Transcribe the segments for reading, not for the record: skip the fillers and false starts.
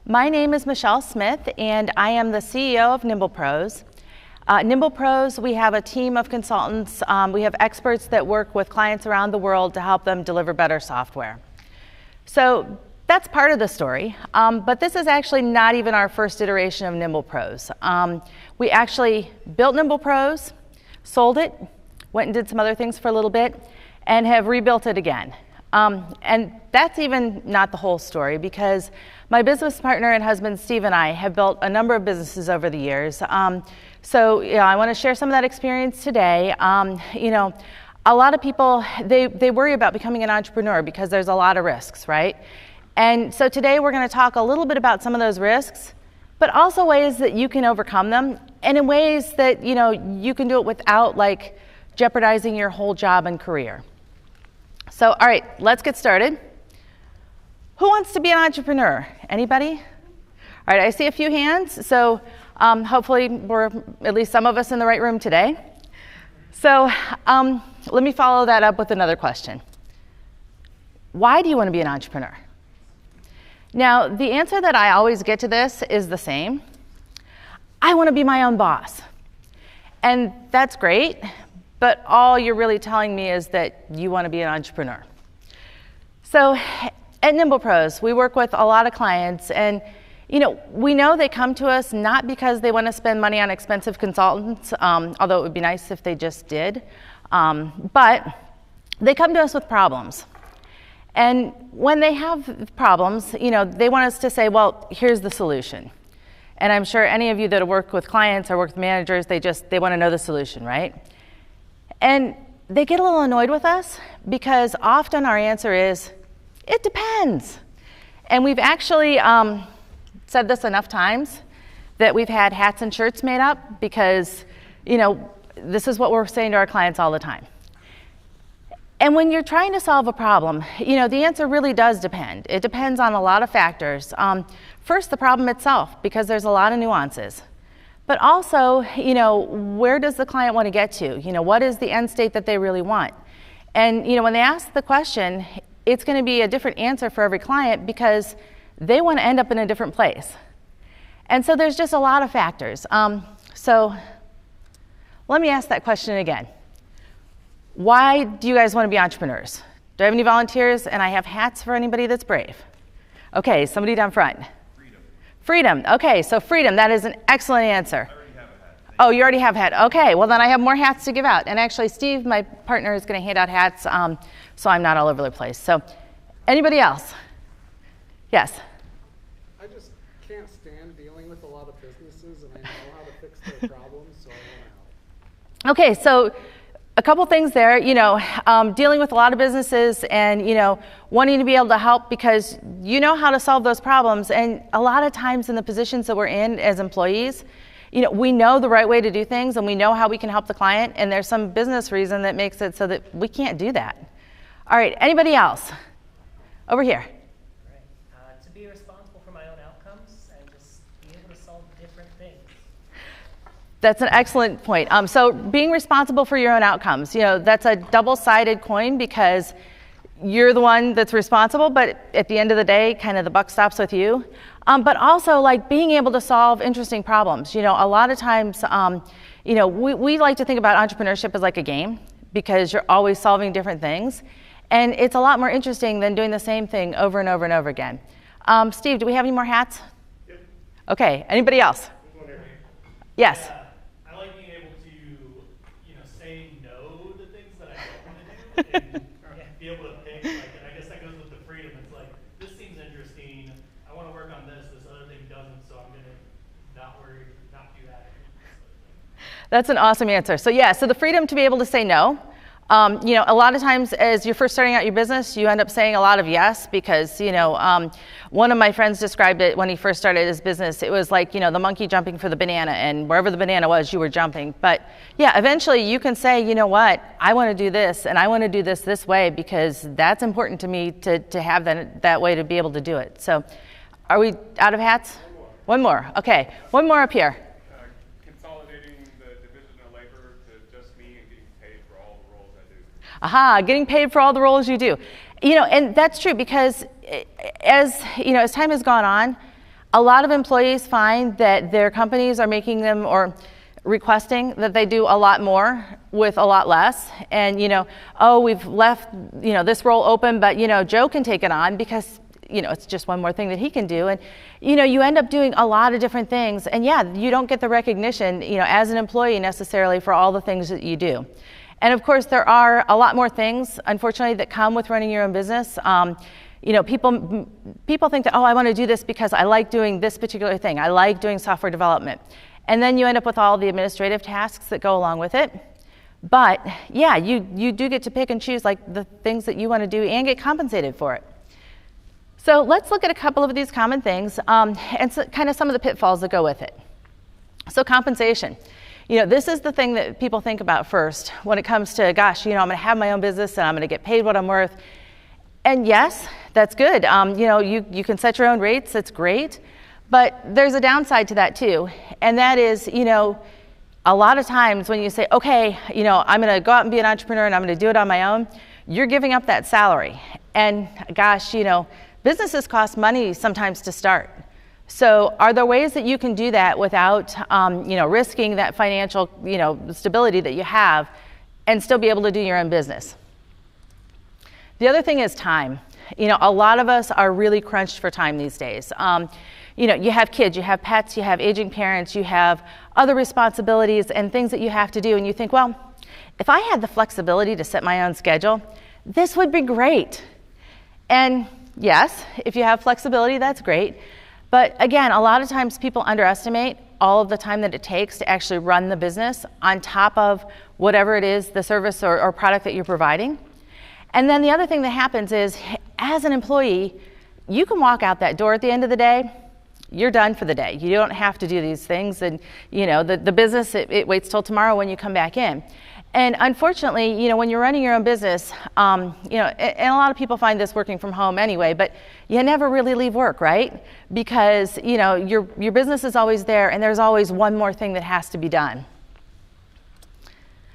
My name is Michelle Smith, and I am the CEO of Nimble Pros. Nimble Pros, we have a team of consultants. We have experts that work with clients around the world to help them deliver better software. So that's part of the story, but this is actually not even our first iteration of Nimble Pros. We actually built Nimble Pros, sold it, went and did some other things for a little bit, and have rebuilt it again. And that's even not the whole story, because my business partner and husband, Steve, and I have built a number of businesses over the years. So I want to share some of that experience today. A lot of people, they worry about becoming an entrepreneur because there's a lot of risks, right? And so today we're going to talk a little bit about some of those risks, but also ways that you can overcome them, and in ways that you can do it without jeopardizing your whole job and career. So, all right, let's get started. Who wants to be an entrepreneur? Anybody? All right, I see a few hands, so hopefully we're at least some of us in the right room today. So let me follow that up with another question. Why do you want to be an entrepreneur? Now, the answer that I always get to this is the same. I want to be my own boss. And that's great, but all you're really telling me is that you want to be an entrepreneur. So at Nimble Pros, we work with a lot of clients, and we know they come to us not because they want to spend money on expensive consultants, although it would be nice if they just did, but they come to us with problems. And when they have problems, they want us to say, well, here's the solution. And I'm sure any of you that have worked with clients or worked with managers, they want to know the solution, right? And they get a little annoyed with us because often our answer is, it depends. And we've actually said this enough times that we've had hats and shirts made up because, this is what we're saying to our clients all the time. And when you're trying to solve a problem, the answer really does depend. It depends on a lot of factors. First, the problem itself, because there's a lot of nuances. But also, where does the client want to get to? What is the end state that they really want? And, when they ask the question, it's going to be a different answer for every client because they want to end up in a different place. And so there's just a lot of factors. So let me ask that question again. Why do you guys want to be entrepreneurs? Do I have any volunteers? And I have hats for anybody that's brave. Okay, somebody down front. Freedom. Okay, so freedom, that is an excellent answer. I already have a hat. Oh, you already have a hat. Okay, well then I have more hats to give out. And actually, Steve, my partner, is going to hand out hats so I'm not all over the place. So anybody else? Yes? I just can't stand dealing with a lot of businesses, and I know how to fix their problems, so I want to help. Okay, so a couple things there, dealing with a lot of businesses and, wanting to be able to help because you know how to solve those problems. And a lot of times in the positions that we're in as employees, we know the right way to do things and we know how we can help the client, and there's some business reason that makes it so that we can't do that. All right, anybody else? Over here. Right. To be responsible for my own outcomes and just be able to solve different things. That's an excellent point. So being responsible for your own outcomes, that's a double-sided coin because you're the one that's responsible, but at the end of the day, kind of the buck stops with you. But also being able to solve interesting problems. A lot of times, we like to think about entrepreneurship as like a game because you're always solving different things. And it's a lot more interesting than doing the same thing over and over and over again. Steve, do we have any more hats? Yep. Okay, anybody else? Yes. I like being able to, say no to things that I don't want to do and be able to pick. And I guess that goes with the freedom. It's like, this seems interesting. I want to work on this. This other thing doesn't, so I'm going to not do that. That's an awesome answer. So so the freedom to be able to say no. A lot of times as you're first starting out your business, you end up saying a lot of yes because, one of my friends described it when he first started his business. It was like, the monkey jumping for the banana, and wherever the banana was, you were jumping. But eventually you can say, you know what, I want to do this and I want to do this way because that's important to me to have that way to be able to do it. So are we out of hats? One more. Okay. One more up here. Aha, getting paid for all the roles you do. And that's true because as time has gone on, A lot of employees find that their companies are making them or requesting that they do a lot more with a lot less. And, oh, we've left, this role open, but, Joe can take it on because, it's just one more thing that he can do. And, you end up doing a lot of different things. And yeah, you don't get the recognition, as an employee necessarily for all the things that you do. And of course, there are a lot more things, unfortunately, that come with running your own business. People think that, oh, I want to do this because I like doing this particular thing. I like doing software development. And then you end up with all the administrative tasks that go along with it. But yeah, you do get to pick and choose like the things that you want to do and get compensated for it. So let's look at a couple of these common things and so kind of some of the pitfalls that go with it. So compensation. This is the thing that people think about first when it comes to, gosh, I'm going to have my own business and I'm going to get paid what I'm worth. And yes, that's good. You can set your own rates. That's great. But there's a downside to that too. And that is, a lot of times when you say, okay, I'm going to go out and be an entrepreneur and I'm going to do it on my own, you're giving up that salary. And gosh, businesses cost money sometimes to start. So are there ways that you can do that without, risking that financial, stability that you have and still be able to do your own business? The other thing is time. A lot of us are really crunched for time these days. You have kids, you have pets, you have aging parents, you have other responsibilities and things that you have to do. And you think, well, if I had the flexibility to set my own schedule, this would be great. And yes, if you have flexibility, that's great. But again, a lot of times people underestimate all of the time that it takes to actually run the business on top of whatever it is, the service or product that you're providing. And then the other thing that happens is, as an employee, you can walk out that door at the end of the day, you're done for the day. You don't have to do these things. And, the business, it waits till tomorrow when you come back in. And unfortunately, when you're running your own business, and a lot of people find this working from home anyway, but you never really leave work, right? Because, your business is always there and there's always one more thing that has to be done.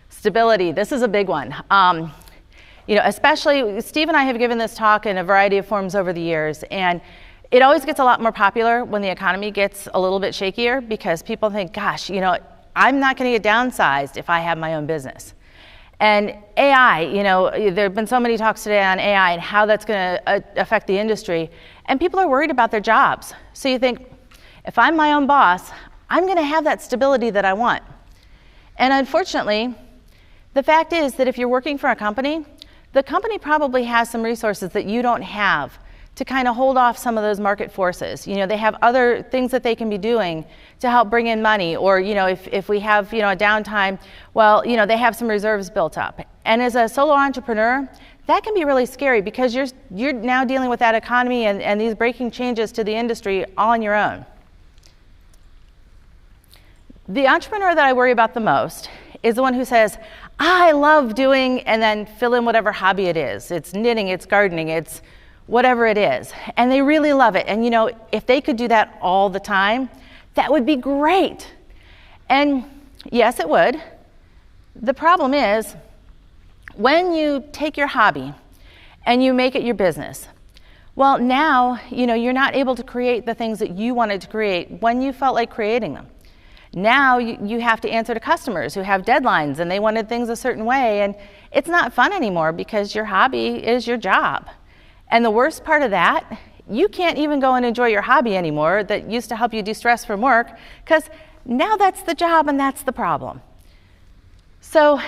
Stability, this is a big one. Especially, Steve and I have given this talk in a variety of forms over the years, and it always gets a lot more popular when the economy gets a little bit shakier because people think, gosh, I'm not going to get downsized if I have my own business. And AI, there have been so many talks today on AI and how that's going to affect the industry, and people are worried about their jobs. So you think, if I'm my own boss, I'm going to have that stability that I want. And unfortunately, the fact is that if you're working for a company, the company probably has some resources that you don't have to kind of hold off some of those market forces. They have other things that they can be doing to help bring in money, or, if we have, a downtime, well, they have some reserves built up. And as a solo entrepreneur, that can be really scary because you're now dealing with that economy and these breaking changes to the industry all on your own. The entrepreneur that I worry about the most is the one who says, I love doing, and then fill in whatever hobby it is. It's knitting, it's gardening, it's whatever it is. And they really love it. And if they could do that all the time, that would be great. And yes, it would. The problem is, when you take your hobby and you make it your business, well, now, you're not able to create the things that you wanted to create when you felt like creating them. Now you have to answer to customers who have deadlines and they wanted things a certain way, and it's not fun anymore because your hobby is your job. And the worst part of that, you can't even go and enjoy your hobby anymore that used to help you de-stress from work, because now that's the job and that's the problem. So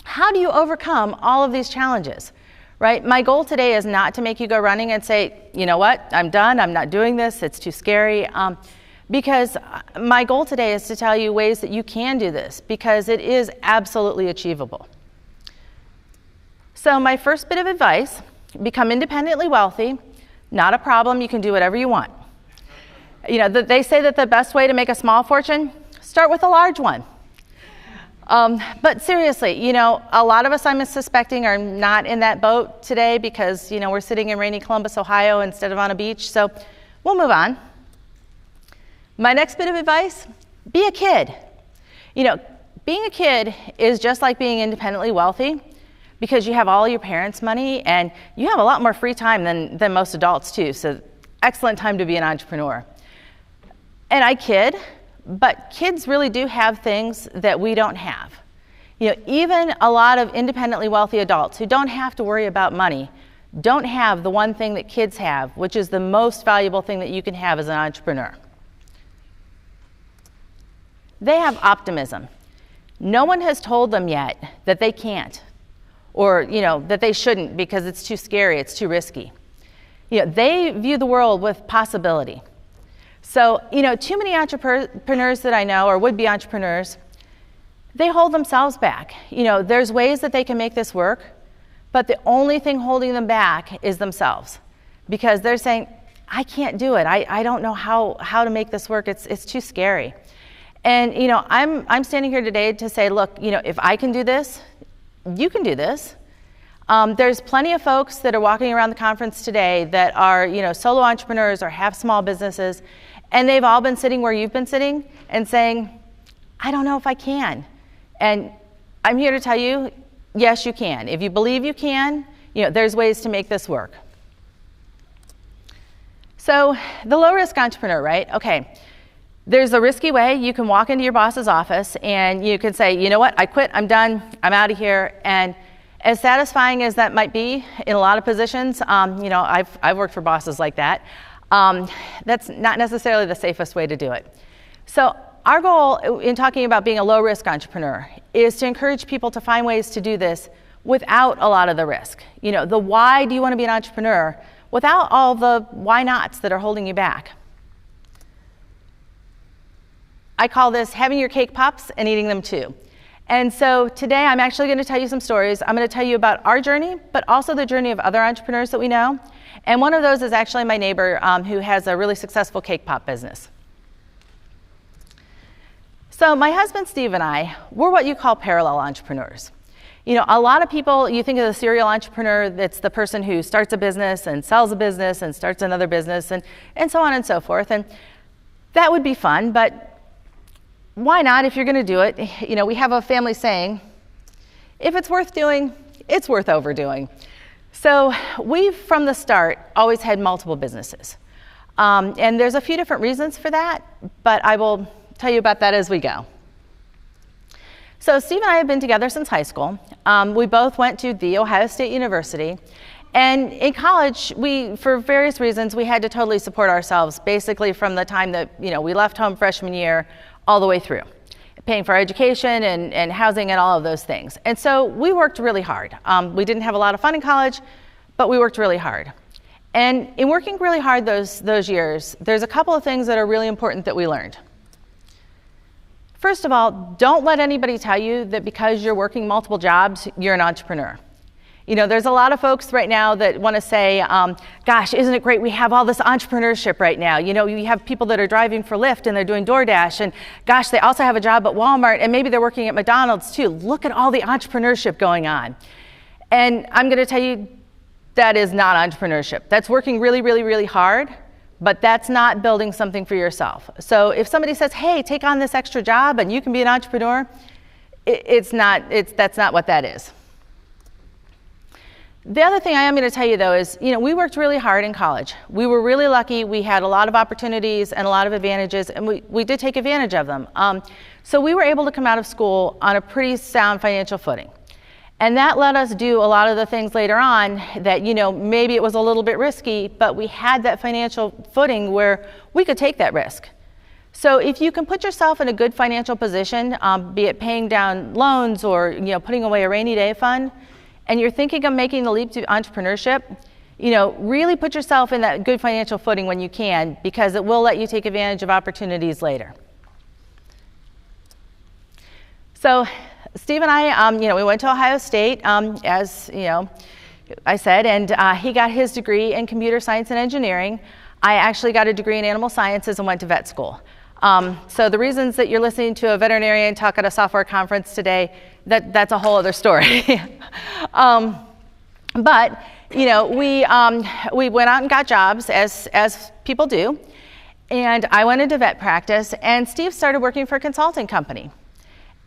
how do you overcome all of these challenges, right? My goal today is not to make you go running and say, you know what, I'm done, I'm not doing this, it's too scary. Because my goal today is to tell you ways that you can do this, because it is absolutely achievable. So my first bit of advice, become independently wealthy. Not a problem, you can do whatever you want. They say that the best way to make a small fortune, start with a large one. But seriously, a lot of us, I'm suspecting, are not in that boat today because, we're sitting in rainy Columbus, Ohio instead of on a beach. So we'll move on. My next bit of advice, be a kid. Being a kid is just like being independently wealthy because you have all your parents' money and you have a lot more free time than most adults too. So excellent time to be an entrepreneur. And I kid, but kids really do have things that we don't have. You know, even a lot of independently wealthy adults who don't have to worry about money don't have the one thing that kids have, which is the most valuable thing that you can have as an entrepreneur. They have optimism. No one has told them yet that they can't, or that they shouldn't because it's too scary, it's too risky. They view the world with possibility. So, too many entrepreneurs that I know, or would-be entrepreneurs, they hold themselves back. There's ways that they can make this work, but the only thing holding them back is themselves, because they're saying, I can't do it. I don't know how to make this work. It's too scary. And, I'm standing here today to say, look, if I can do this, you can do this. There's plenty of folks that are walking around the conference today that are, solo entrepreneurs or have small businesses, and they've all been sitting where you've been sitting and saying, I don't know if I can. And I'm here to tell you, yes, you can. If you believe you can, there's ways to make this work. So the low-risk entrepreneur, right? Okay. There's a risky way. You can walk into your boss's office and you can say, you know what, I quit, I'm done, I'm out of here. And as satisfying as that might be in a lot of positions, I've worked for bosses like that. That's not necessarily the safest way to do it. So our goal in talking about being a low-risk entrepreneur is to encourage people to find ways to do this without a lot of the risk. The why do you want to be an entrepreneur without all the why nots that are holding you back. I call this having your cake pops and eating them too. And so today I'm actually going to tell you some stories. I'm going to tell you about our journey, but also the journey of other entrepreneurs that we know. And one of those is actually my neighbor who has a really successful cake pop business. So my husband Steve and I, we're what you call parallel entrepreneurs. A lot of people, you think of the serial entrepreneur, that's the person who starts a business and sells a business and starts another business and so on and so forth. And that would be fun, but why not if you're going to do it? We have a family saying, if it's worth doing, it's worth overdoing. So we've, from the start, always had multiple businesses. And there's a few different reasons for that, but I will tell you about that as we go. So Steve and I have been together since high school. We both went to The Ohio State University. And in college, for various reasons, we had to totally support ourselves, basically from the time that we left home freshman year all the way through, paying for our education and housing and all of those things. And so we worked really hard. We didn't have a lot of fun in college, but we worked really hard. And in working really hard those years, there's a couple of things that are really important that we learned. First of all, don't let anybody tell you that because you're working multiple jobs, you're an entrepreneur. There's a lot of folks right now that want to say, gosh, isn't it great we have all this entrepreneurship right now? You have people that are driving for Lyft and they're doing DoorDash, and gosh, they also have a job at Walmart, and maybe they're working at McDonald's too. Look at all the entrepreneurship going on. And I'm going to tell you, that is not entrepreneurship. That's working really, really, really hard, but that's not building something for yourself. So if somebody says, hey, take on this extra job and you can be an entrepreneur, that's not what that is. The other thing I am going to tell you, though, is, we worked really hard in college. We were really lucky. We had a lot of opportunities and a lot of advantages, and we did take advantage of them. So we were able to come out of school on a pretty sound financial footing. And that let us do a lot of the things later on that, maybe it was a little bit risky, but we had that financial footing where we could take that risk. So if you can put yourself in a good financial position, be it paying down loans or, putting away a rainy day fund, and you're thinking of making the leap to entrepreneurship, really put yourself in that good financial footing when you can, because it will let you take advantage of opportunities later. So Steve and I, we went to Ohio State, as I said, and he got his degree in computer science and engineering. I actually got a degree in animal sciences and went to vet school. So the reasons that you're listening to a veterinarian talk at a software conference today, that's a whole other story. But we went out and got jobs as people do, and I went into vet practice, and Steve started working for a consulting company.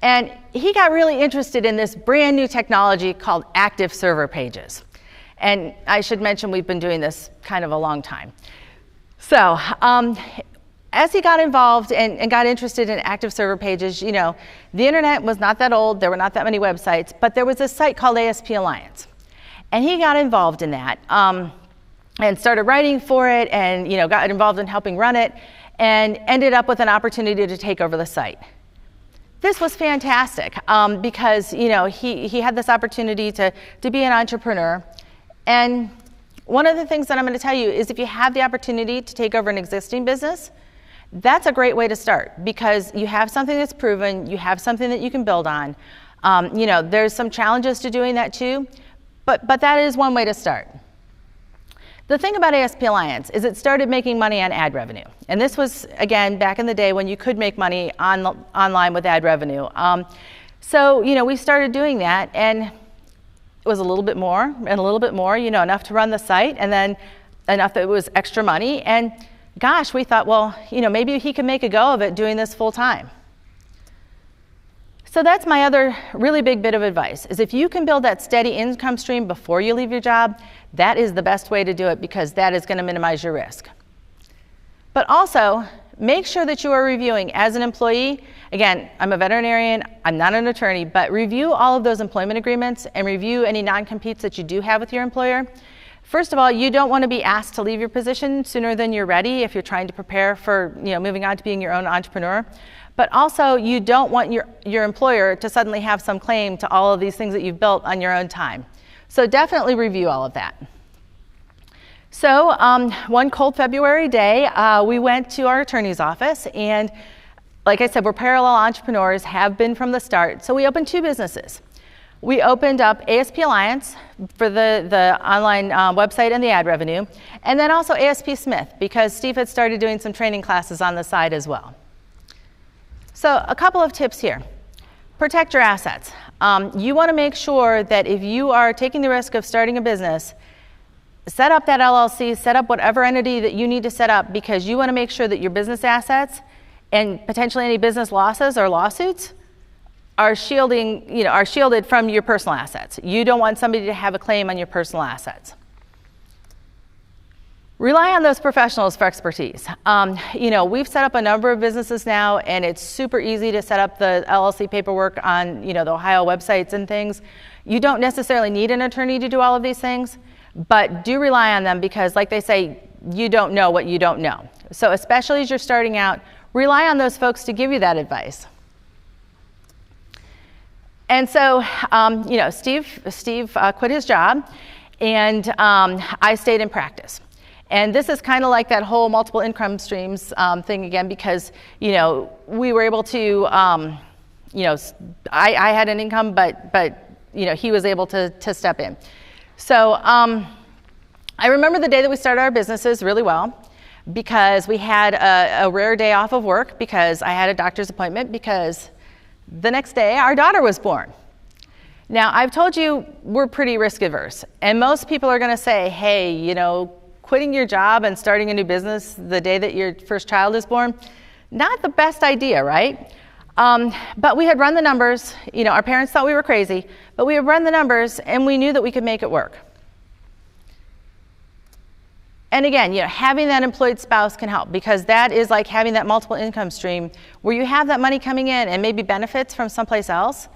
And he got really interested in this brand new technology called active server pages. And I should mention we've been doing this kind of a long time. So as he got involved and got interested in active server pages, you know, the internet was not that old, there were not that many websites, but there was a site called ASP Alliance. And he got involved in that and started writing for it, and, you know, got involved in helping run it, and ended up with an opportunity to take over the site. This was fantastic because, you know, he had this opportunity to be an entrepreneur. And one of the things that I'm going to tell you is if you have the opportunity to take over an existing business, that's a great way to start because you have something that's proven, you have something that you can build on. You know, there's some challenges to doing that too, but that is one way to start. The thing about ASP Alliance is it started making money on ad revenue. And this was, again, back in the day when you could make money online with ad revenue. So, you know, we started doing that, and it was a little bit more and a little bit more, you know, enough to run the site, and then enough that it was extra money. And gosh, we thought, well, you know, maybe he could make a go of it doing this full time. So that's my other really big bit of advice, is if you can build that steady income stream before you leave your job, that is the best way to do it because that is going to minimize your risk. But also, make sure that you are reviewing as an employee. Again, I'm a veterinarian, I'm not an attorney, but review all of those employment agreements and review any non-competes that you do have with your employer. First of all, you don't want to be asked to leave your position sooner than you're ready if you're trying to prepare for, you know, moving on to being your own entrepreneur. But also, you don't want your employer to suddenly have some claim to all of these things that you've built on your own time. So definitely review all of that. So one cold February day, we went to our attorney's office, and like I said, we're parallel entrepreneurs, have been from the start. So we opened two businesses. We opened up ASP Alliance for the online website and the ad revenue, and then also ASP Smith because Steve had started doing some training classes on the side as well. So a couple of tips here. Protect your assets. You want to make sure that if you are taking the risk of starting a business, set up that LLC, set up whatever entity that you need to set up because you want to make sure that your business assets and potentially any business losses or lawsuits are shielded from your personal assets. You don't want somebody to have a claim on your personal assets. Rely on those professionals for expertise. You know, we've set up a number of businesses now, and it's super easy to set up the LLC paperwork on, you know, the Ohio websites and things. You don't necessarily need an attorney to do all of these things, but do rely on them because, like they say, you don't know what you don't know. So especially as you're starting out, rely on those folks to give you that advice. And so, you know, Steve quit his job, and I stayed in practice. And this is kind of like that whole multiple income streams thing again, because, you know, we were able to, you know, I had an income, but you know, he was able to step in. So I remember the day that we started our businesses really well because we had a rare day off of work because I had a doctor's appointment because the next day our daughter was born. Now, I've told you we're pretty risk averse, and most people are going to say, hey, you know, quitting your job and starting a new business the day that your first child is born, not the best idea, right? But we had run the numbers. You know, our parents thought we were crazy, but we had run the numbers and we knew that we could make it work. And again, you know, having that employed spouse can help because that is like having that multiple income stream where you have that money coming in and maybe benefits from someplace else.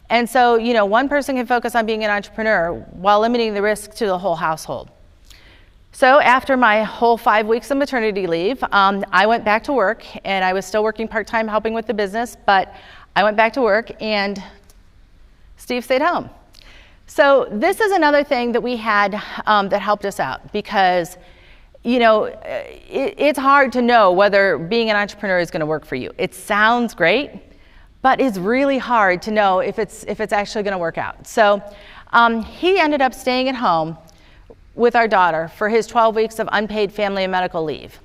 And so, you know, one person can focus on being an entrepreneur while limiting the risk to the whole household. So after my whole 5 weeks of maternity leave, I went back to work, and I was still working part-time helping with the business, but I went back to work and Steve stayed home. So this is another thing that we had that helped us out because, you know, it's hard to know whether being an entrepreneur is going to work for you. It sounds great, but it's really hard to know if it's actually going to work out. So he ended up staying at home with our daughter for his 12 weeks of unpaid family and medical leave.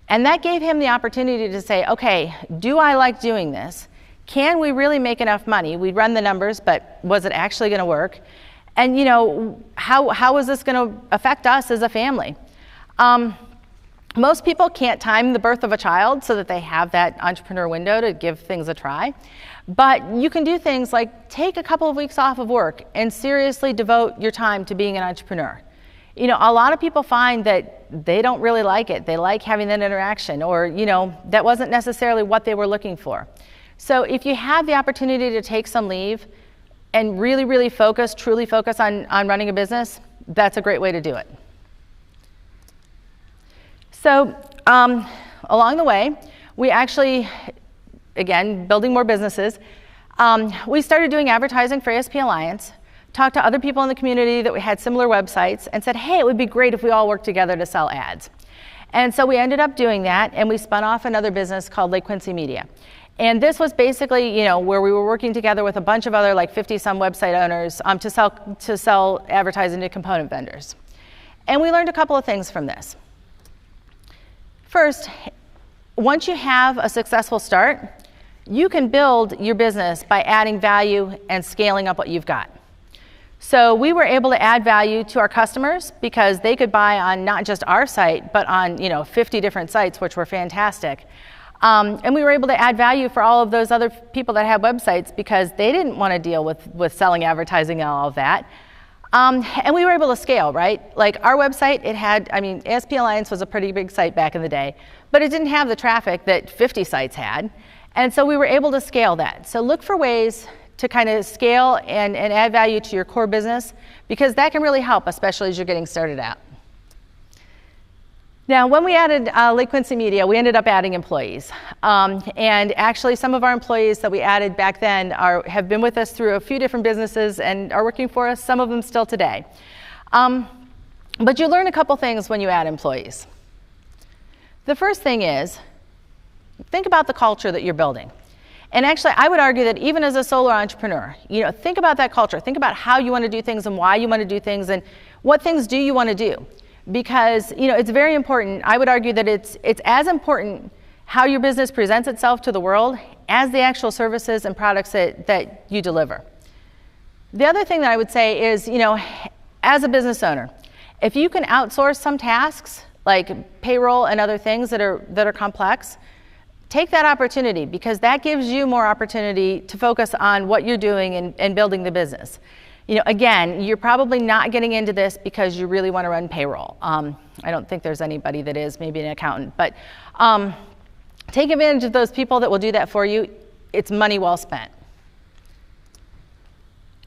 And that gave him the opportunity to say, okay, do I like doing this? Can we really make enough money? We'd run the numbers, but was it actually going to work? And, you know, how is this going to affect us as a family? Most people can't time the birth of a child so that they have that entrepreneur window to give things a try. But you can do things like take a couple of weeks off of work and seriously devote your time to being an entrepreneur. a lot of people find that they don't really like it. They like having that interaction, or, that wasn't necessarily what they were looking for. So if you have the opportunity to take some leave and really, really truly focus on running a business, that's a great way to do it. So along the way, we actually, again, building more businesses, we started doing advertising for ASP Alliance, talked to other people in the community that we had similar websites, and said, hey, it would be great if we all worked together to sell ads. And so we ended up doing that, and we spun off another business called Lake Quincy Media. And this was basically, where we were working together with a bunch of other 50-some website owners to sell advertising to component vendors. And we learned a couple of things from this. First, once you have a successful start, you can build your business by adding value and scaling up what you've got. So we were able to add value to our customers because they could buy on not just our site, but on 50 different sites, which were fantastic. And we were able to add value for all of those other people that had websites because they didn't want to deal with selling advertising and all of that. And we were able to scale, right? Like our website, it had, ASP Alliance was a pretty big site back in the day, but it didn't have the traffic that 50 sites had. And so we were able to scale that. So look for ways to kind of scale and add value to your core business, because that can really help, especially as you're getting started out. Now, when we added Lake Quincy Media, we ended up adding employees. And actually, some of our employees that we added back then have been with us through a few different businesses and are working for us, some of them still today. But you learn a couple things when you add employees. The first thing is, think about the culture that you're building. And actually, I would argue that even as a solo entrepreneur, think about that culture. Think about how you want to do things and why you want to do things and what things do you want to do. Because it's very important. I would argue that it's as important how your business presents itself to the world as the actual services and products that you deliver. The other thing that I would say is, as a business owner, if you can outsource some tasks like payroll and other things that are complex, take that opportunity, because that gives you more opportunity to focus on what you're doing and building the business. Again, you're probably not getting into this because you really want to run payroll. I don't think there's anybody that is, maybe an accountant, but take advantage of those people that will do that for you. It's money well spent.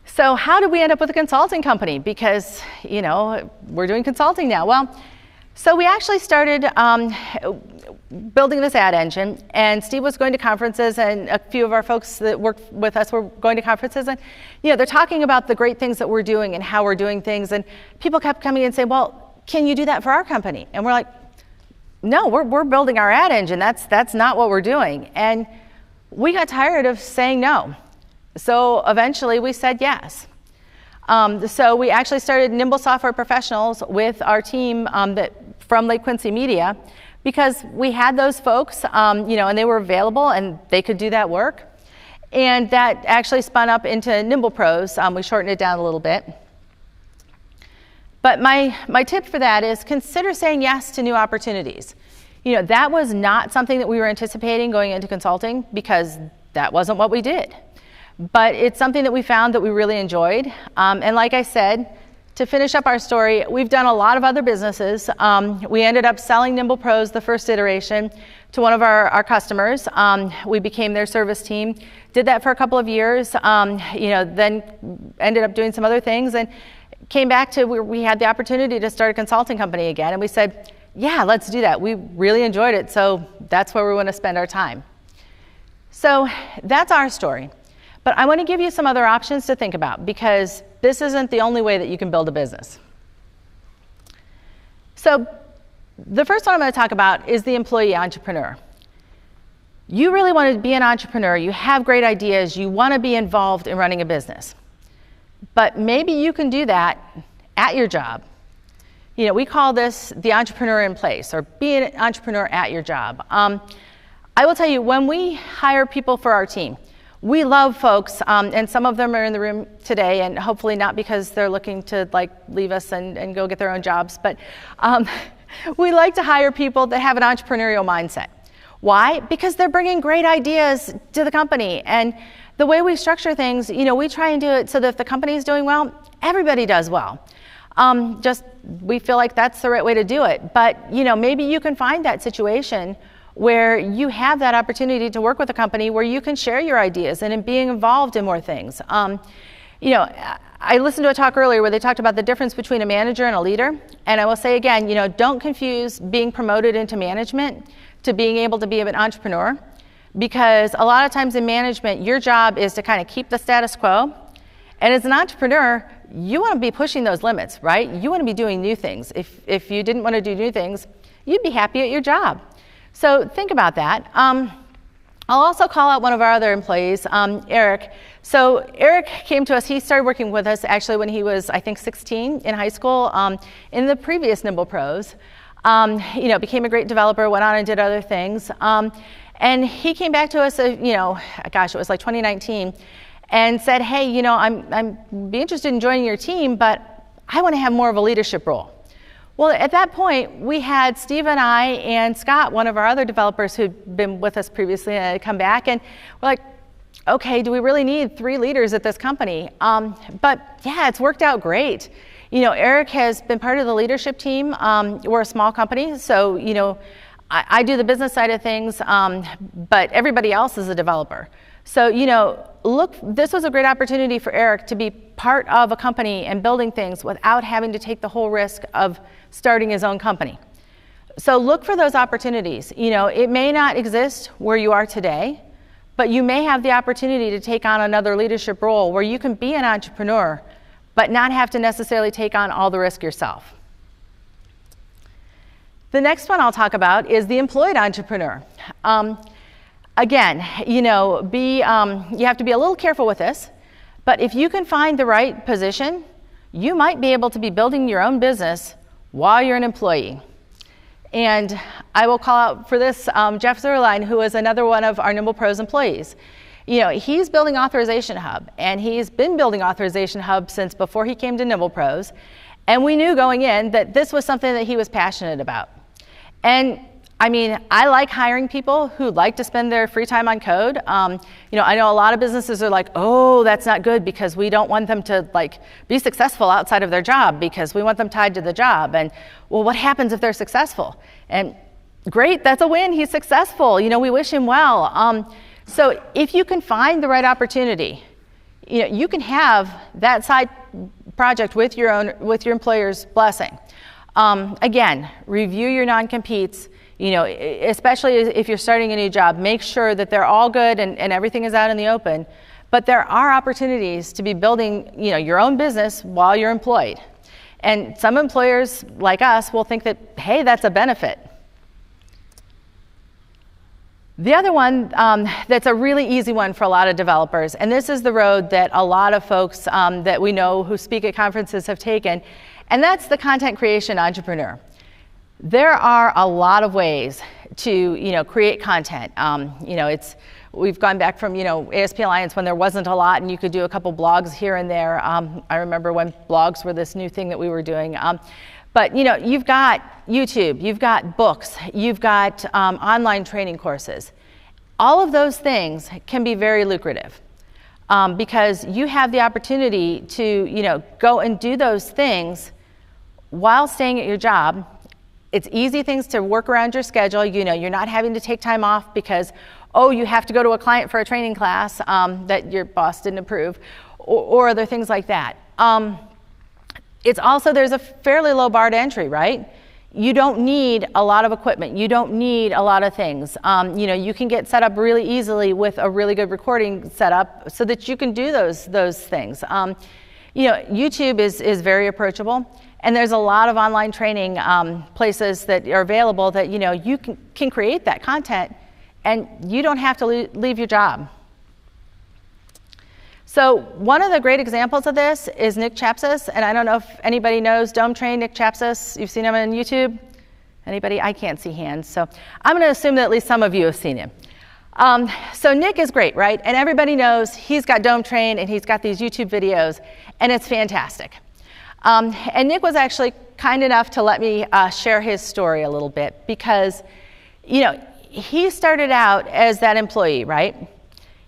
So how did we end up with a consulting company? Because, we're doing consulting now. Well, so we actually started building this ad engine, and Steve was going to conferences, and a few of our folks that worked with us were going to conferences, and they're talking about the great things that we're doing and how we're doing things, and people kept coming and saying, well, can you do that for our company? And we're like, no, we're building our ad engine. That's not what we're doing. And we got tired of saying no. So eventually we said yes. So we actually started Nimble Software Professionals with our team from Lake Quincy Media, because we had those folks, and they were available and they could do that work. And that actually spun up into Nimble Pros. We shortened it down a little bit. But my tip for that is consider saying yes to new opportunities. That was not something that we were anticipating going into consulting, because that wasn't what we did. But it's something that we found that we really enjoyed. And like I said, to finish up our story, we've done a lot of other businesses. We ended up selling Nimble Pros, the first iteration, to one of our customers. We became their service team, did that for a couple of years, then ended up doing some other things, and came back to where we had the opportunity to start a consulting company again. And we said, yeah, let's do that. We really enjoyed it, so that's where we want to spend our time. So that's our story. But I want to give you some other options to think about, because this isn't the only way that you can build a business. So the first one I'm going to talk about is the employee entrepreneur. You really want to be an entrepreneur. You have great ideas. You want to be involved in running a business. But maybe you can do that at your job. We call this the entrepreneur in place, or be an entrepreneur at your job. I will tell you, when we hire people for our team, we love folks, and some of them are in the room today, and hopefully not because they're looking to leave us and go get their own jobs, but we like to hire people that have an entrepreneurial mindset. Why? Because they're bringing great ideas to the company, and the way we structure things, we try and do it so that if the company is doing well, everybody does well. Just we feel like that's the right way to do it. But maybe you can find that situation where you have that opportunity to work with a company where you can share your ideas and in being involved in more things. I listened to a talk earlier where they talked about the difference between a manager and a leader. And I will say again, don't confuse being promoted into management to being able to be an entrepreneur. Because a lot of times in management, your job is to kind of keep the status quo. And as an entrepreneur, you want to be pushing those limits, right? You want to be doing new things. If you didn't want to do new things, you'd be happy at your job. So think about that. I'll also call out one of our other employees, Eric. So Eric came to us, he started working with us actually when he was, I think, 16 in high school in the previous Nimble Pros. Became a great developer, went on and did other things. And he came back to us, gosh, it was like 2019, and said, hey, I'm be interested in joining your team, but I want to have more of a leadership role. Well, at that point, we had Steve and I and Scott, one of our other developers who'd been with us previously, come back, and we're like, okay, do we really need 3 leaders at this company? But yeah, it's worked out great. Eric has been part of the leadership team. We're a small company, so I do the business side of things, but everybody else is a developer. So, look, this was a great opportunity for Eric to be part of a company and building things without having to take the whole risk of starting his own company. So look for those opportunities. It may not exist where you are today, but you may have the opportunity to take on another leadership role where you can be an entrepreneur, but not have to necessarily take on all the risk yourself. The next one I'll talk about is the employed entrepreneur. Again, you have to be a little careful with this, but if you can find the right position, you might be able to be building your own business while you're an employee. And I will call out for this Jeff Zerline, who is another one of our Nimble Pros employees. He's building Authorization Hub, and he's been building Authorization Hub since before he came to Nimble Pros. And we knew going in that this was something that he was passionate about. And I like hiring people who like to spend their free time on code. I know a lot of businesses are like, oh, that's not good because we don't want them to be successful outside of their job because we want them tied to the job. And well, what happens if they're successful? And great, that's a win. He's successful. We wish him well. So if you can find the right opportunity, you can have that side project with your employer's blessing. Again, review your non-competes. Especially if you're starting a new job, make sure that they're all good and everything is out in the open. But there are opportunities to be building, your own business while you're employed. And some employers like us will think that, hey, that's a benefit. The other one that's a really easy one for a lot of developers, and this is the road that a lot of folks that we know who speak at conferences have taken, and that's the content creation entrepreneur. There are a lot of ways to, create content. We've gone back from, ASP Alliance when there wasn't a lot and you could do a couple blogs here and there. I remember when blogs were this new thing that we were doing. But, you've got YouTube, you've got books, you've got online training courses. All of those things can be very lucrative because you have the opportunity to, go and do those things while staying at your job. It's easy things to work around your schedule. You're not having to take time off because, you have to go to a client for a training class that your boss didn't approve, or other things like that. It's also, there's a fairly low bar to entry, right? You don't need a lot of equipment. You don't need a lot of things. You can get set up really easily with a really good recording setup so that you can do those things. YouTube is very approachable. And there's a lot of online training places that are available that you can create that content and you don't have to leave your job. So one of the great examples of this is Nick Chapsis, and I don't know if anybody knows Dome Train Nick Chapsis. You've seen him on YouTube? Anybody? I can't see hands, so I'm going to assume that at least some of you have seen him. So Nick is great, right? And everybody knows he's got Dome Train and he's got these YouTube videos, and it's fantastic. And Nick was actually kind enough to let me share his story a little bit because, he started out as that employee, right?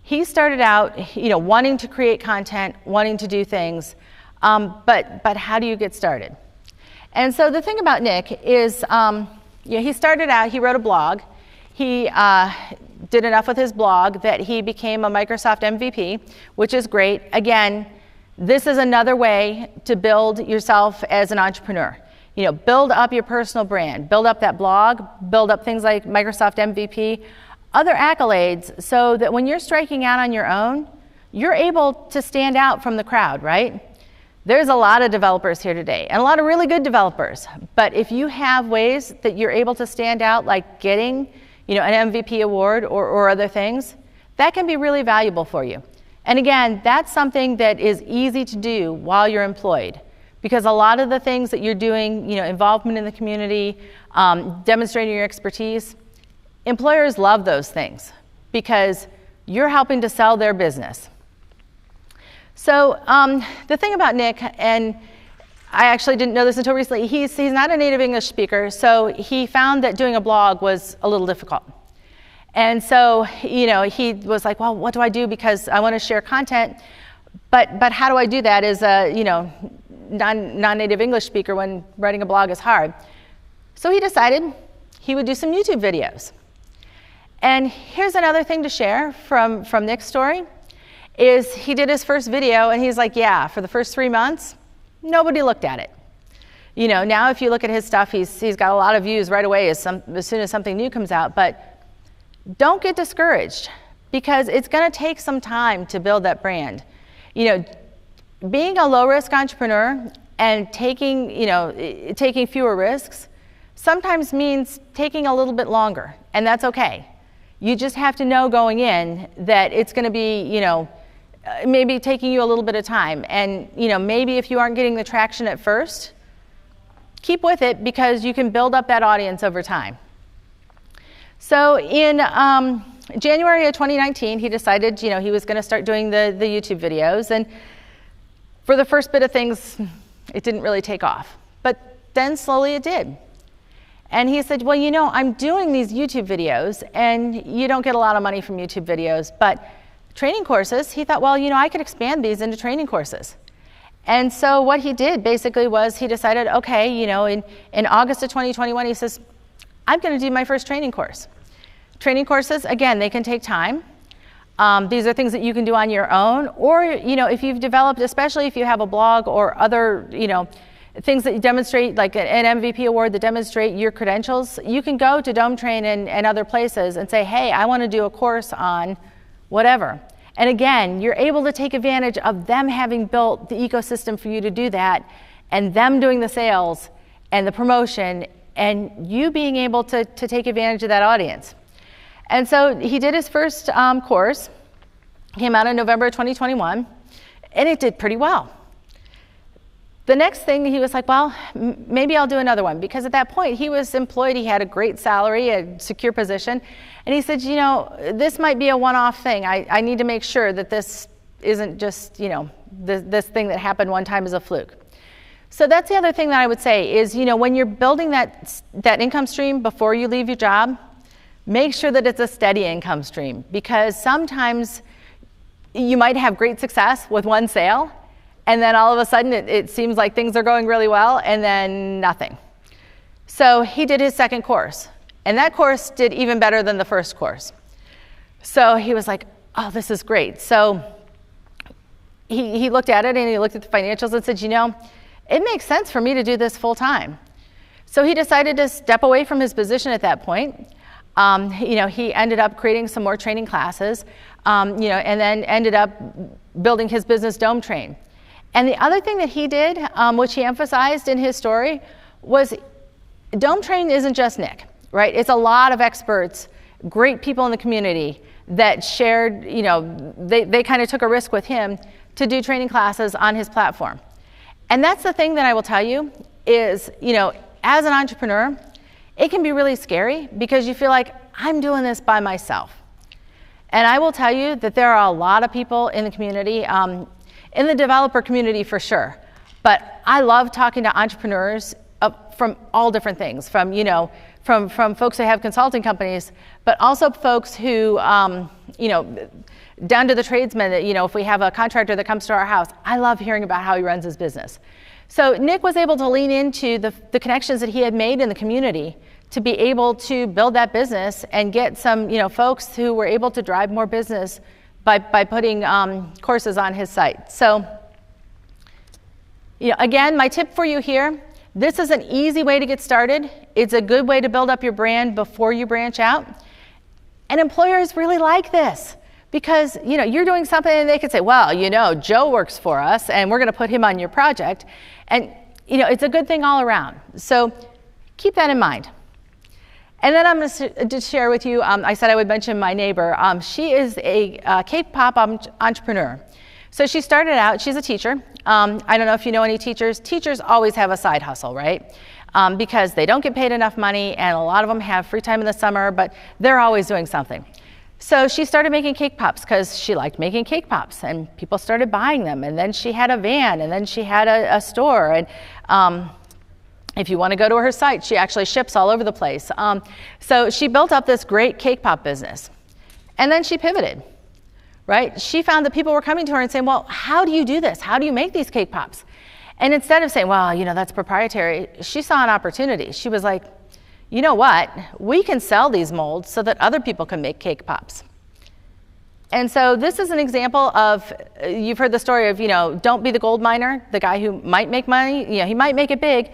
He started out, wanting to create content, wanting to do things. but how do you get started? And so the thing about Nick is, he started out, he wrote a blog. He did enough with his blog that he became a Microsoft MVP, which is great. Again, this is another way to build yourself as an entrepreneur. Build up your personal brand, build up that blog, build up things like Microsoft MVP, other accolades, so that when you're striking out on your own, you're able to stand out from the crowd, right? There's a lot of developers here today, and a lot of really good developers. But if you have ways that you're able to stand out, like getting, an MVP award or other things, that can be really valuable for you. And again, that's something that is easy to do while you're employed, because a lot of the things that you're doing, involvement in the community, demonstrating your expertise, employers love those things because you're helping to sell their business. So the thing about Nick, and I actually didn't know this until recently, he's not a native English speaker, so he found that doing a blog was a little difficult. And so, he was like, well, what do I do? Because I want to share content, but how do I do that as a, non-native English speaker when writing a blog is hard? So he decided he would do some YouTube videos. And here's another thing to share from Nick's story, is he did his first video and he's like, yeah, for the first 3 months, nobody looked at it. Now if you look at his stuff, he's got a lot of views right away as soon as something new comes out, but don't get discouraged, because it's going to take some time to build that brand. Being a low-risk entrepreneur and taking fewer risks sometimes means taking a little bit longer, and that's okay. You just have to know going in that it's going to be, maybe taking you a little bit of time. And, maybe if you aren't getting the traction at first, keep with it, because you can build up that audience over time. So in January of 2019, he decided, he was going to start doing the YouTube videos. And for the first bit of things, it didn't really take off. But then slowly it did. And he said, well, I'm doing these YouTube videos, and you don't get a lot of money from YouTube videos, but training courses, he thought, well, I could expand these into training courses. And so what he did basically was he decided, okay, in August of 2021, he says, I'm going to do my first training course. Training courses, again, they can take time. These are things that you can do on your own, or, if you've developed, especially if you have a blog or other, things that demonstrate, like an MVP award that demonstrate your credentials, you can go to DomeTrain and other places and say, hey, I want to do a course on whatever. And again, you're able to take advantage of them having built the ecosystem for you to do that, and them doing the sales and the promotion, and you being able to take advantage of that audience. And so he did his first course, came out in November 2021, and it did pretty well. The next thing, he was like, well, maybe I'll do another one, because at that point he was employed, he had a great salary, a secure position, and he said, this might be a one-off thing. I need to make sure that this isn't just, this thing that happened one time is a fluke. So that's the other thing that I would say is, when you're building that income stream before you leave your job, make sure that it's a steady income stream, because sometimes you might have great success with one sale, and then all of a sudden it seems like things are going really well, and then nothing. So he did his second course, and that course did even better than the first course. So he was like, oh, this is great. So he looked at it, and he looked at the financials and said, it makes sense for me to do this full time. So he decided to step away from his position at that point. He ended up creating some more training classes, and then ended up building his business DomeTrain. And the other thing that he did, which he emphasized in his story, was DomeTrain isn't just Nick, right? It's a lot of experts, great people in the community that shared, they kind of took a risk with him to do training classes on his platform. And that's the thing that I will tell you is, as an entrepreneur, it can be really scary because you feel like I'm doing this by myself. And I will tell you that there are a lot of people in the community, in the developer community for sure. But I love talking to entrepreneurs from all different things, from from folks who have consulting companies, but also folks who, you know, down to the tradesmen that, you know, if we have a contractor that comes to our house, I love hearing about how he runs his business. So Nick was able to lean into the connections that he had made in the community to be able to build that business and get some, you know, folks who were able to drive more business by putting courses on his site. So, you know, again, my tip for you here, this is an easy way to get started. It's a good way to build up your brand before you branch out. And employers really like this because, you know, you're doing something and they could say, well, you know, Joe works for us and we're going to put him on your project. And, you know, it's a good thing all around. So keep that in mind. And then I'm going to just share with you, I said I would mention my neighbor. She is a cake pop entrepreneur. So she started out, she's a teacher. I don't know if you know any teachers. Teachers always have a side hustle, right? Because they don't get paid enough money and a lot of them have free time in the summer, but they're always doing something. So she started making cake pops because she liked making cake pops and people started buying them. And then she had a van and then she had a store. And if you want to go to her site, she actually ships all over the place. So she built up this great cake pop business. And then she pivoted, right? She found that people were coming to her and saying, well, how do you do this? How do you make these cake pops? And instead of saying, well, you know, that's proprietary, she saw an opportunity. She was like, you know what? We can sell these molds so that other people can make cake pops. And so this is an example of, you've heard the story of, you know, don't be the gold miner, the guy who might make money, you know, he might make it big.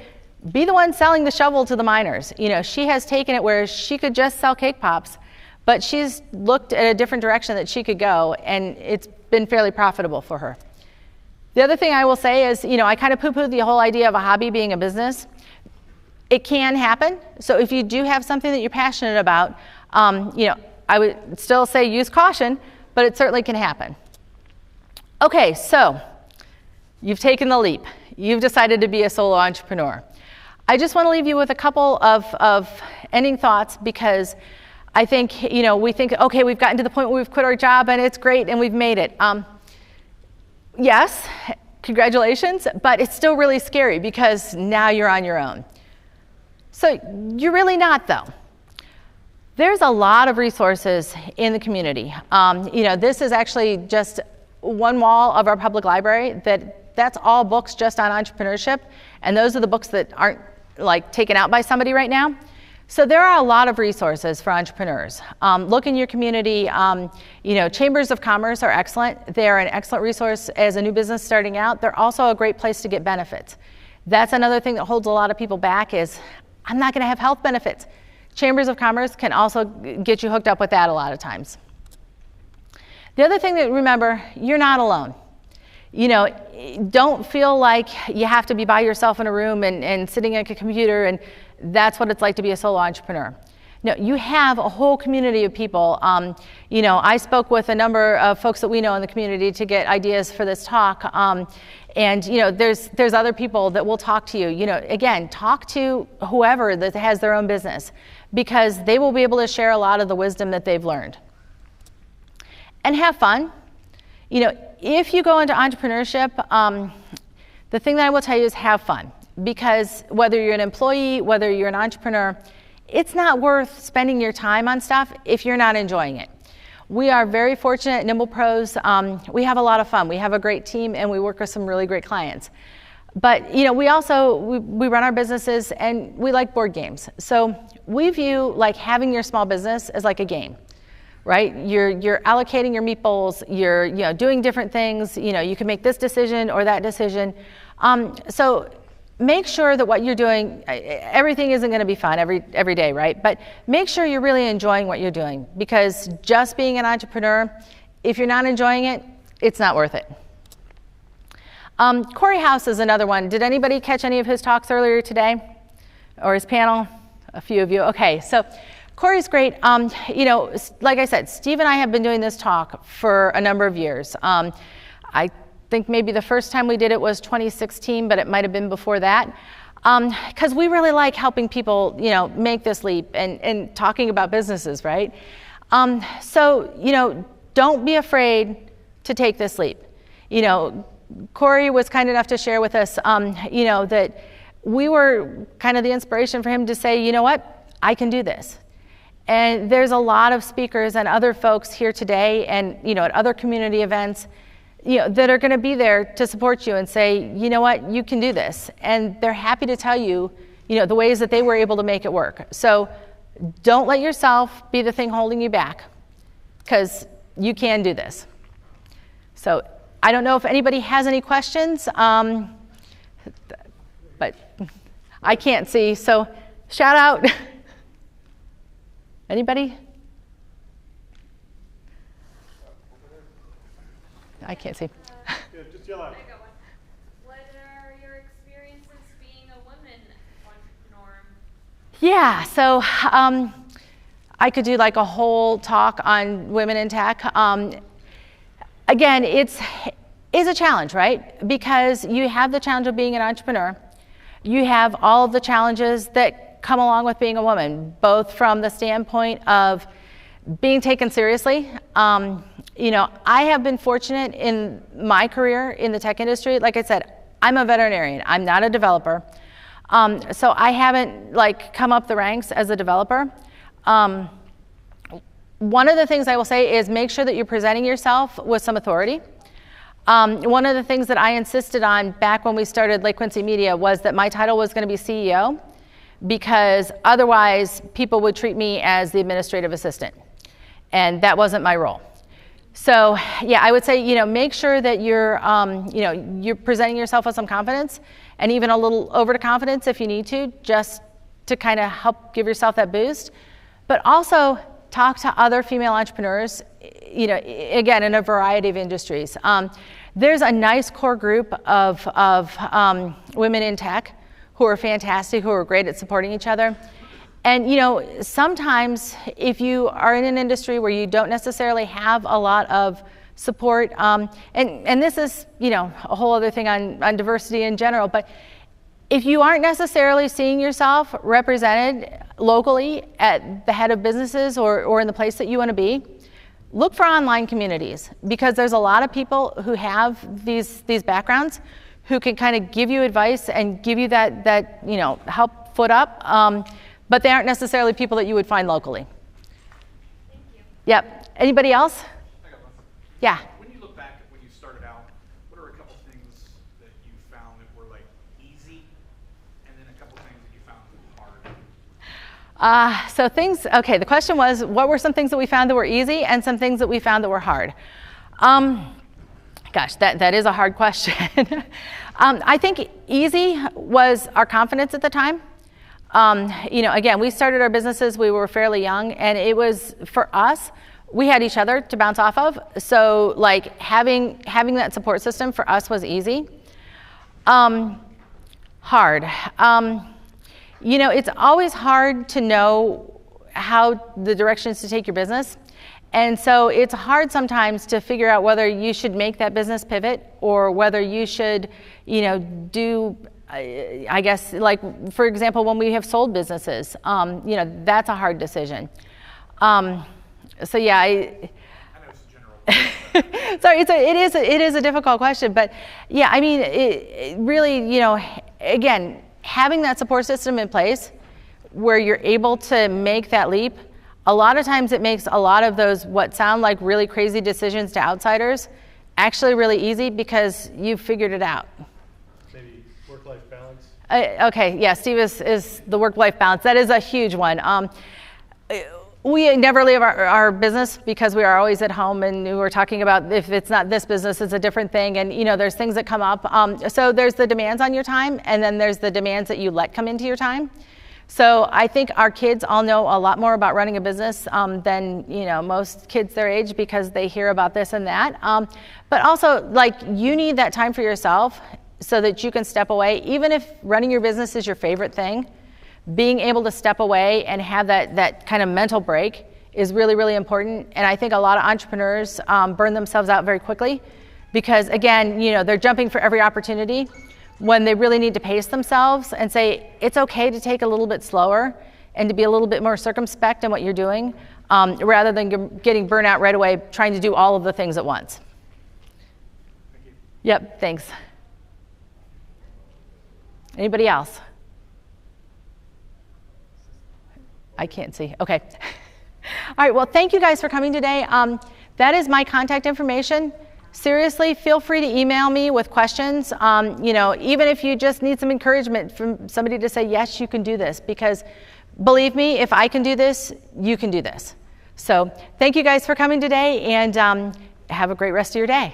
Be the one selling the shovel to the miners. You know, she has taken it where she could just sell cake pops, but she's looked at a different direction that she could go, and it's been fairly profitable for her. The other thing I will say is, you know, I kind of poo-pooed the whole idea of a hobby being a business. It can happen. So if you do have something that you're passionate about, you know, I would still say use caution, but it certainly can happen. Okay, so you've taken the leap. You've decided to be a solo entrepreneur. I just want to leave you with a couple of ending thoughts because I think, you know, we think, okay, we've gotten to the point where we've quit our job and it's great and we've made it. Yes, congratulations, but it's still really scary because now you're on your own. So you're really not, though. There's a lot of resources in the community. You know, this is actually just one wall of our public library that's all books just on entrepreneurship, and those are the books that aren't like taken out by somebody right now. So there are a lot of resources for entrepreneurs. Look in your community. You know, chambers of commerce are excellent. They're an excellent resource as a new business starting out. They're also a great place to get benefits. That's another thing that holds a lot of people back is, I'm not going to have health benefits. Chambers of commerce can also get you hooked up with that a lot of times. The other thing that remember, you're not alone. You know, don't feel like you have to be by yourself in a room and sitting at a computer and that's what it's like to be a solo entrepreneur. No, you have a whole community of people. You know, I spoke with a number of folks that we know in the community to get ideas for this talk. And you know, there's other people that will talk to you. You know, again, talk to whoever that has their own business because they will be able to share a lot of the wisdom that they've learned. And have fun. You know, if you go into entrepreneurship, the thing that I will tell you is have fun because whether you're an employee, whether you're an entrepreneur, it's not worth spending your time on stuff if you're not enjoying it. We are very fortunate at Nimble Pros. We have a lot of fun. We have a great team and we work with some really great clients. But you know, we also, we run our businesses and we like board games. So we view like having your small business as like a game, right? You're allocating your meatballs, you're doing different things, you know, you can make this decision or that decision. So make sure that what you're doing, everything isn't going to be fun every day, right? But make sure you're really enjoying what you're doing because just being an entrepreneur, if you're not enjoying it, it's not worth it. Corey House is another one. Did anybody catch any of his talks earlier today or his panel? A few of you. Okay, so Corey's great. You know, like I said, Steve and I have been doing this talk for a number of years. I think maybe the first time we did it was 2016, but it might have been before that. Because we really like helping people, you know, make this leap and talking about businesses, right? So, you know, don't be afraid to take this leap. You know, Corey was kind enough to share with us, you know, that we were kind of the inspiration for him to say, you know what, I can do this. And there's a lot of speakers and other folks here today and, at other community events, that are going to be there to support you and say, you know what, you can do this. And they're happy to tell you, the ways that they were able to make it work. So don't let yourself be the thing holding you back, because you can do this. So I don't know if anybody has any questions, but I can't see. So shout out. Anybody? I can't see. Yeah, just yell out. I got one. What are your experiences being a woman entrepreneur? Yeah, so I could do like a whole talk on women in tech. Again, it's a challenge, right? Because you have the challenge of being an entrepreneur. You have all of the challenges that come along with being a woman, both from the standpoint of being taken seriously. I have been fortunate in my career in the tech industry. Like I said, I'm a veterinarian. I'm not a developer. So I haven't come up the ranks as a developer. One of the things I will say is make sure that you're presenting yourself with some authority. One of the things that I insisted on back when we started Lake Quincy Media was that my title was going to be CEO, because otherwise people would treat me as the administrative assistant, and that wasn't my role. So yeah, I would say, make sure that you're, you're presenting yourself with some confidence, and even a little overconfidence if you need to, just to kind of help give yourself that boost. But also talk to other female entrepreneurs, again, in a variety of industries. There's a nice core group of women in tech who are fantastic, who are great at supporting each other. And sometimes if you are in an industry where you don't necessarily have a lot of support, and this is a whole other thing on diversity in general, but if you aren't necessarily seeing yourself represented locally at the head of businesses or in the place that you want to be, look for online communities, because there's a lot of people who have these backgrounds who can kind of give you advice and give you that help foot up, but they aren't necessarily people that you would find locally. Thank you. Yep. Anybody else? I got one. Yeah. When you look back at when you started out, what are a couple things that you found that were easy, and then a couple things that you found hard? Okay, the question was, what were some things that we found that were easy and some things that we found that were hard? Gosh, that is a hard question. I think easy was our confidence at the time. Again, we started our businesses, we were fairly young, and it was, for us, we had each other to bounce off of. So having that support system for us was easy. Hard. It's always hard to know how the directions to take your business. And so it's hard sometimes to figure out whether you should make that business pivot or whether you should, do, I guess, for example, when we have sold businesses, that's a hard decision. So yeah, I know it's a general. sorry, it is a difficult question, but yeah, I mean, it really, again, having that support system in place where you're able to make that leap, a lot of times it makes a lot of those what sound like really crazy decisions to outsiders actually really easy because you've figured it out. Maybe work-life balance? Okay, yeah, Steve is the work-life balance. That is a huge one. We never leave our business because we are always at home, and we're talking about if it's not this business, it's a different thing. And there's things that come up. So there's the demands on your time, and then there's the demands that you let come into your time. So I think our kids all know a lot more about running a business than most kids their age, because they hear about this and that. But also, you need that time for yourself so that you can step away. Even if running your business is your favorite thing, being able to step away and have that kind of mental break is really, really important. And I think a lot of entrepreneurs burn themselves out very quickly because, again, they're jumping for every opportunity when they really need to pace themselves and say, it's okay to take a little bit slower and to be a little bit more circumspect in what you're doing, rather than getting burnt out right away trying to do all of the things at once. Thank you. Yep, thanks. Anybody else? I can't see. Okay. All right, well, thank you guys for coming today. That is my contact information. Seriously, feel free to email me with questions. You know, even if you just need some encouragement from somebody to say, yes, you can do this, because believe me, if I can do this, you can do this. So thank you guys for coming today, and have a great rest of your day.